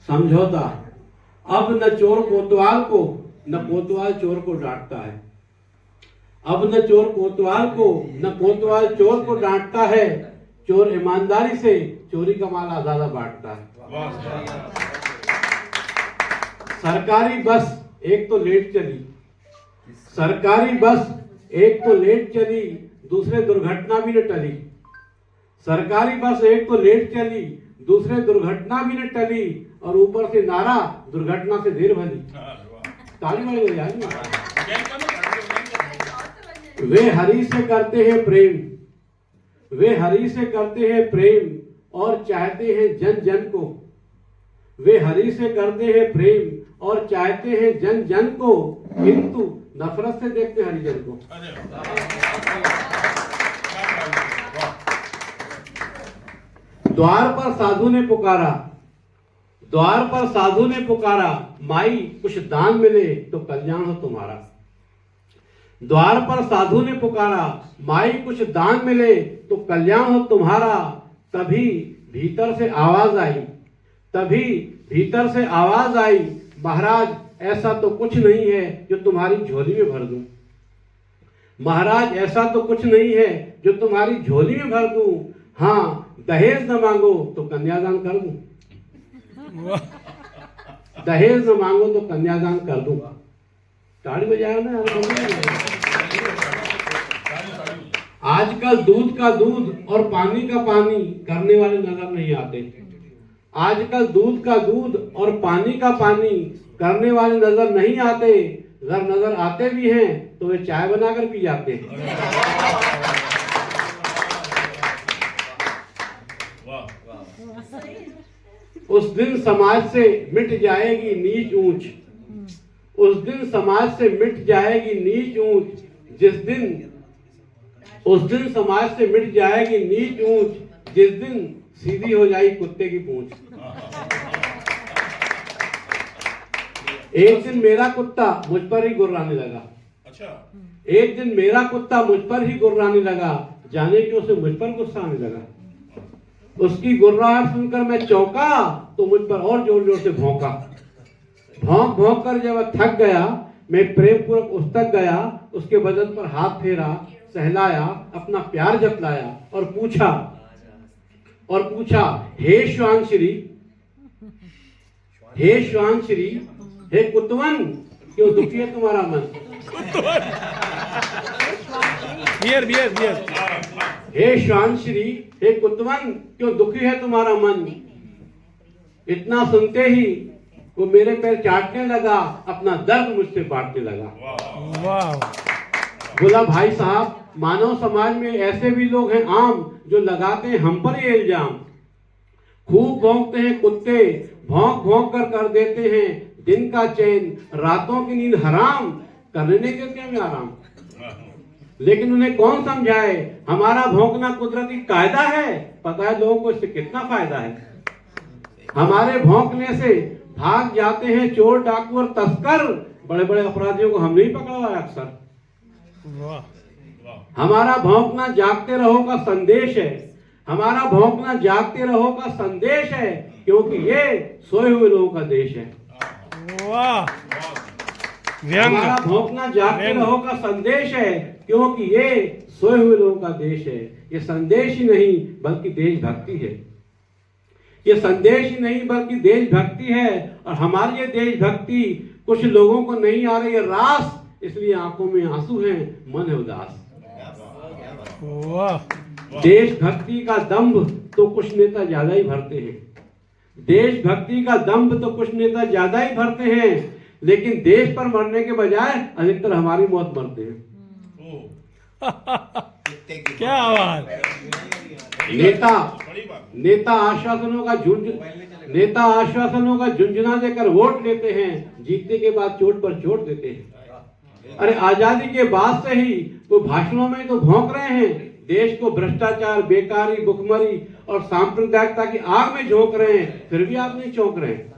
समझौता। अब न चोर कोतवाल को, न कोतवाल चोर को डांटता है। अब न चोर कोतवाल को, न कोतवाल चोर को डांटता है। चोर ईमानदारी से चोरी का माल आज़ादा बांटता है। सरकारी बस एक तो लेट चली, सरकारी बस एक तो लेट चली, दूसरे दुर्घटना भी न टली। सरकारी बस एक तो लेट चली, दूसरे दुर्घटना भी न टली, और ऊपर से नारा दुर्घटना से देर भली। ताली वाली हो जाएगी। वे हरि से करते हैं प्रेम, वे हरि से करते हैं प्रेम, और चाहते हैं जन जन को। वे हरि से करते हैं प्रेम और चाहते हैं जन जन को, किंतु नफरत से देखते हैं हरिजन को। द्वार पर साधु ने पुकारा, द्वार पर साधु ने पुकारा, माई कुछ दान मिले तो कल्याण हो तुम्हारा। द्वार पर साधु ने पुकारा, माई कुछ दान मिले तो कल्याण हो तुम्हारा। तभी भीतर से आवाज आई, तभी भीतर से आवाज आई, महाराज ऐसा तो कुछ नहीं है जो तुम्हारी झोली में भर दूं। महाराज ऐसा तो कुछ नहीं है जो तुम्हारी झोली में भर दूं। हाँ, दहेज न मांगो तो कन्यादान कर दूं। दहेज न मांगो तो कन्यादान कर दूं। ताड़ी बजाओ ना यार। आजकल दूध का दूध और पानी का पानी करने वाले नजर नहीं आते। आजकल दूध का दूध और पानी का पानी करने वाले नजर नहीं आते। अगर नजर आते भी हैं तो वे चाय बनाकर पी जाते हैं। उस दिन समाज से मिट जाएगी नीच ऊंच, उस दिन समाज से मिट जाएगी नीच ऊंच, जिस दिन उस दिन समाज से मिट जाएगी नीच ऊंच, जिस दिन सीधी हो जाएगी कुत्ते की पूंछ। एक दिन मेरा कुत्ता मुझ पर ही गुर्राने लगा। अच्छा। एक दिन मेरा कुत्ता मुझ पर ही गुर्राने लगा, जाने कि उसे मुझ पर गुस्सा आने लगा। उसकी गुर्राहट सुनकर मैं चौंका तो मुझ पर और जोर जोर से भौंका। भौंक भौंक कर जब वह थक गया, मैं प्रेम पूर्वक उस तक गया, उसके बदन पर हाथ फेरा, सहलाया, अपना प्यार जतलाया और पूछा, हे श्वानश्री, हे श्वानश्री, हे कुतवन, क्यों दुखी है तुम्हारा मन? बियर। हे श्वानश्री, हे कुतवन, क्यों दुखी है तुम्हारा मन? इतना सुनते ही वो मेरे पैर चाटने लगा, अपना दर्द मुझसे बांटने लगा। वाह। बोला, भाई साहब, मानव समाज में ऐसे भी लोग हैं आम जो लगाते हैं हम पर ये इल्जाम। खूब भौंकते हैं कुत्ते, भौंक भौंक कर देते हैं दिन का चैन, रातों की नींद हराम, करने के क्या में आराम। लेकिन उन्हें कौन समझाए, हमारा भौंकना कुदरती कायदा है, पता है लोगों को इससे कितना फायदा है। हमारे भौंकने से भाग जाते हैं चोर डाकू और तस्कर, बड़े बड़े अपराधियों को हमने ही पकड़ा हुआ है अक्सर। हमारा भौंकना जागते रहो का संदेश है, हमारा भौंकना जागते रहो का संदेश है, क्योंकि ये सोए हुए लोगों का देश है। हमारा भौंकना जागते रहो का संदेश है, क्योंकि ये सोए हुए लोगों का देश है। ये संदेश ही नहीं बल्कि देशभक्ति है, ये संदेश ही नहीं बल्कि देशभक्ति है। और हमारी ये देशभक्ति कुछ लोगों को नहीं आ रही है रास, इसलिए आंखों में आंसू हैं, मन है उदास। देशभक्ति का दंभ तो कुछ नेता ज्यादा ही भरते हैं, देशभक्ति का दंभ तो कुछ नेता ज्यादा ही भरते हैं, लेकिन देश पर मरने के बजाय अधिकतर हमारी मौत मरते हैं। क्या आवाज। नेता आश्वासनों का झुंझुना देकर वोट लेते हैं, जीतने के बाद चोट पर चोट देते हैं। अरे आजादी के बाद से ही वो भाषणों में तो भौंक रहे हैं, देश को भ्रष्टाचार, बेकारी, भुखमरी और सांप्रदायिकता की आग में झोंक रहे हैं, फिर भी आप नहीं चौंक रहे हैं।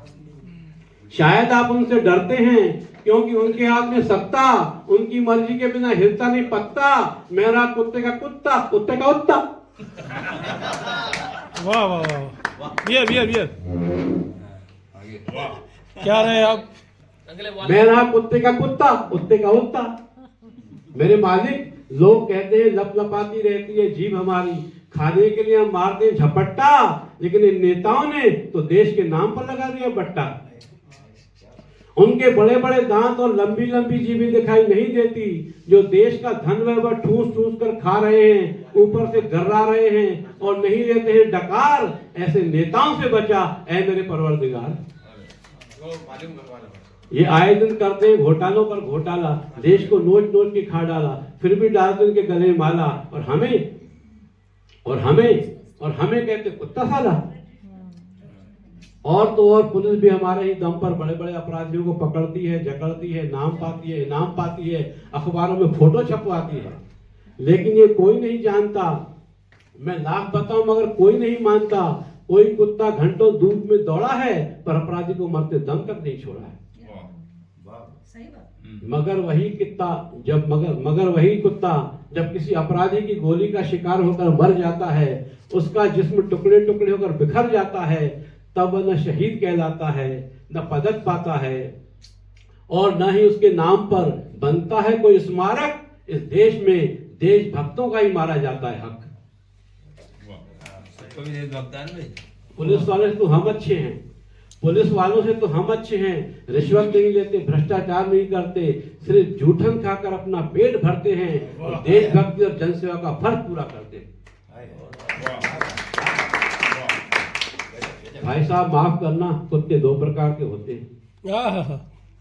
शायद आप उनसे डरते हैं क्योंकि उनके हाथ में सत्ता, उनकी मर्जी के बिना हिलता नहीं पत्ता। मेरा कुत्ते का कुत्ता, कुत्ते का उत्ता। वाह वाह वाह, बियर बियर बियर। क्या रहे आप? मैं रहा कुत्ते का कुत्ता, कुत्ते का उत्ता। मेरे मालिक, लोग कहते हैं लपलपाती रहती है जीभ हमारी, खाने के लिए हम मारते हैं झपट्टा, लेकिन इन नेताओं ने तो देश के नाम पर लगा दिया बट्टा। उनके बड़े बड़े दांत और लंबी लंबी जीभें दिखाई नहीं देती, जो देश का धन वह ठूस ठूस कर खा रहे हैं, ऊपर से गर्रा रहे हैं और नहीं लेते हैं डकार। ऐसे नेताओं से बचा ऐ मेरे परवरदिगार। ये आए दिन करते हैं घोटालों पर घोटाला, देश को नोच नोच के खा डाला, फिर भी डालते उनके गले माला, और हमें कहते कुत्ता साला। और तो और पुलिस भी हमारे ही दम पर बड़े बड़े अपराधियों को पकड़ती है, जकड़ती है, नाम पाती है, इनाम पाती है, अखबारों में फोटो छपवाती है, लेकिन ये कोई नहीं जानता। मैं लाख बताऊं मगर कोई नहीं मानता। कोई कुत्ता घंटों धूप में दौड़ा है पर अपराधी को मरते दम तक नहीं छोड़ा है। मगर वही कुत्ता जब किसी अपराधी की गोली का शिकार होकर मर जाता है, उसका जिस्म टुकड़े टुकड़े होकर बिखर जाता है, तब न शहीद कहलाता है, न पदक पाता है, और न ही उसके नाम पर बनता है कोई स्मारक। इस देश में देशभक्तों का ही मारा जाता है हक। पुलिस वाले तो हम अच्छे हैं, पुलिस वालों से तो हम अच्छे हैं, रिश्वत नहीं लेते, भ्रष्टाचार नहीं करते, सिर्फ जूठन खाकर अपना पेट भरते हैं और देशभक्ति और जनसेवा का फर्ज पूरा करते हैं। भाई साहब माफ करना, कुत्ते दो प्रकार के होते हैं।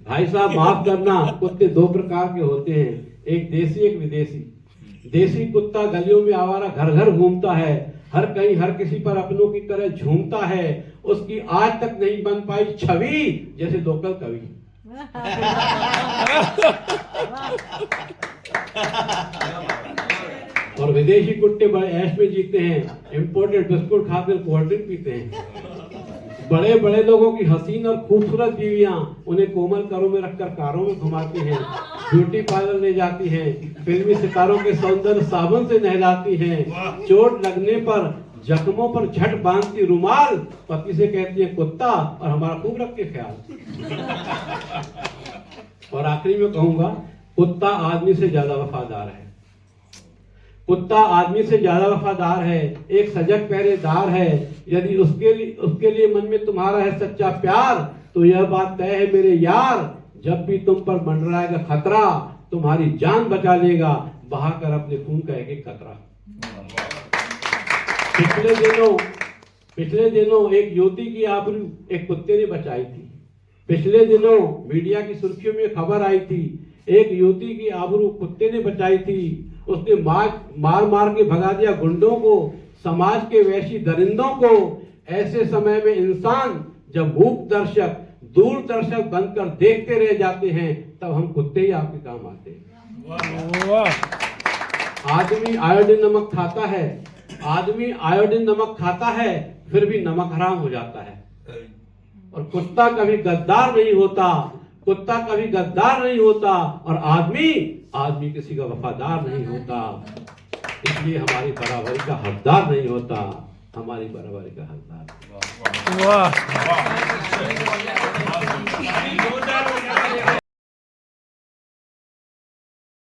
भाई साहब माफ करना, कुत्ते दो प्रकार के होते हैं, एक देसी एक विदेशी। देसी कुत्ता गलियों में आवारा घर घर घूमता है, हर कहीं हर किसी पर अपनों की तरह झूमता है, उसकी आज तक नहीं बन पाई छवि जैसे लोकल कवि। और विदेशी कुत्ते बड़े ऐश में जीते हैं, इंपोर्टेड बिस्कुट खाकर कोल्ड ड्रिंक पीते हैं। बड़े बड़े लोगों की हसीन और खूबसूरत बीवियां उन्हें कोमल करों में रखकर कारों में घुमाती हैं, ब्यूटी पार्लर ले जाती हैं, फिल्मी सितारों के सौंदर्य साबुन से नहलाती हैं, चोट लगने पर जख्मों पर झट बांधती रुमाल, पति से कहती है कुत्ता और हमारा खूब रख के ख्याल। और आखिरी में कहूंगा, कुत्ता आदमी से ज्यादा वफादार है। कुत्ता आदमी से ज्यादा वफादार है, एक सजग पहरेदार है। यदि उसके लिए मन में तुम्हारा है सच्चा प्यार, तो यह बात तय है मेरे यार, जब भी तुम पर मंडराएगा खतरा, तुम्हारी जान बचा लेगा बहाकर अपने खून का एक एक कतरा। पिछले दिनों एक युवती की आबरू एक कुत्ते ने बचाई थी। पिछले दिनों मीडिया की सुर्खियों में खबर आई थी, एक युवती की आबरू कुत्ते ने बचाई थी। उसने मार मार के भगा दिया गुंडों को, समाज के वैशी दरिंदों को। ऐसे समय में इंसान जब मूक दर्शक दूरदर्शक बनकर देखते रह जाते हैं, तब हम कुत्ते ही आपके काम आते हैं। आदमी आयोडीन नमक खाता है, फिर भी नमक हराम हो जाता है। और कुत्ता कभी गद्दार नहीं होता, और आदमी किसी का वफादार नहीं होता। इसलिए हमारी बराबरी का हकदार नहीं होता, हमारी बराबरी का हकदार। वाह।